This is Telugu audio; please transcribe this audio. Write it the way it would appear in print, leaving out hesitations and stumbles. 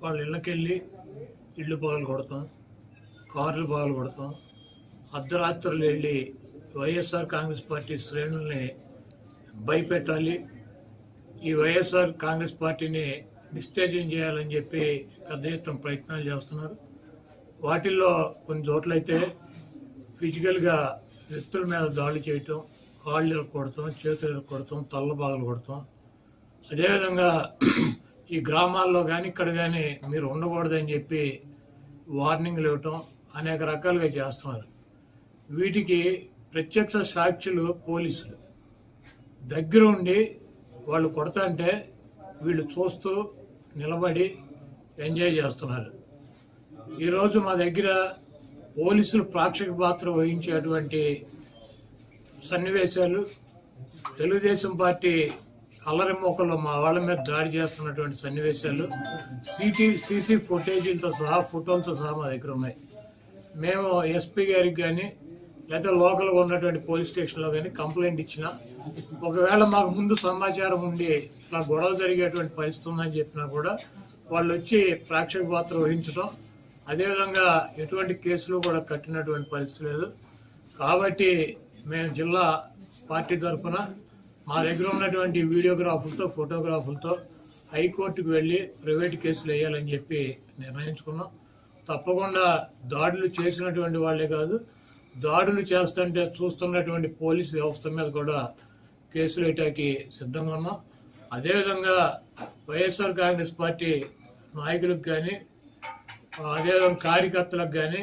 వాళ్ళ ఇళ్ళకెళ్ళి ఇళ్ళు పగలు కొడతాం, కార్లు పగలు కొడతాం, అర్ధరాత్రులు వెళ్ళి వైఎస్ఆర్ కాంగ్రెస్ పార్టీ శ్రేణుల్ని భయపెట్టాలి, ఈ వైఎస్ఆర్ కాంగ్రెస్ పార్టీని డిస్టేజం చేయాలని చెప్పి పెద్ద ఎత్తున ప్రయత్నాలు చేస్తున్నారు. వాటిల్లో కొన్ని చోట్లయితే ఫిజికల్గా వ్యక్తుల మీద దాడి చేయటం, కాళ్ళు కొడతాం, చేతులు కొడతాం, తల్ల బాగలు కొడతాం. అదేవిధంగా ఈ గ్రామాల్లో కానీ ఇక్కడ కానీ మీరు ఉండకూడదని చెప్పి వార్నింగ్లు ఇవ్వటం అనేక రకాలుగా చేస్తున్నారు. వీటికి ప్రత్యక్ష సాక్షులు పోలీసులు దగ్గర ఉండి వాళ్ళు కొడతాంటే వీళ్ళు చూస్తూ నిలబడి ఎంజాయ్ చేస్తున్నారు. ఈరోజు మా దగ్గర పోలీసులు ప్రేక్షక పాత్ర వహించేటువంటి సన్నివేశాలు, తెలుగుదేశం పార్టీ అల్లరి మోకల్లో మా వాళ్ళ మీద దాడి చేస్తున్నటువంటి సన్నివేశాలు సీసీ ఫుటేజీలతో సహా, ఫోటోలతో సహా మా దగ్గర ఉన్నాయి. మేము ఎస్పీ గారికి కానీ లేదా లోకల్గా ఉన్నటువంటి పోలీస్ స్టేషన్లో కానీ కంప్లైంట్ ఇచ్చినా, ఒకవేళ మాకు ముందు సమాచారం ఉండి ఇలా గొడవ జరిగేటువంటి పరిస్థితి ఉందని చెప్పినా కూడా వాళ్ళు వచ్చి ప్రేక్షక పాత్ర వహించడం, అదేవిధంగా ఎటువంటి కేసులు కూడా కట్టినటువంటి పరిస్థితి లేదు. కాబట్టి మేము జిల్లా పార్టీ తరఫున మా దగ్గర ఉన్నటువంటి వీడియోగ్రాఫులతో, ఫోటోగ్రాఫులతో హైకోర్టుకు వెళ్ళి ప్రైవేట్ కేసులు వేయాలని చెప్పి నిర్ణయించుకున్నాం. తప్పకుండా దాడులు చేసినటువంటి వాళ్లే కాదు, దాడులు చేస్తుంటే చూస్తున్నటువంటి పోలీసు వ్యవస్థ మీద కూడా కేసులు వేయటానికి సిద్ధంగా ఉన్నాం. అదేవిధంగా వైఎస్ఆర్ కాంగ్రెస్ పార్టీ నాయకులకు కానీ, అదేవిధంగా కార్యకర్తలకు కానీ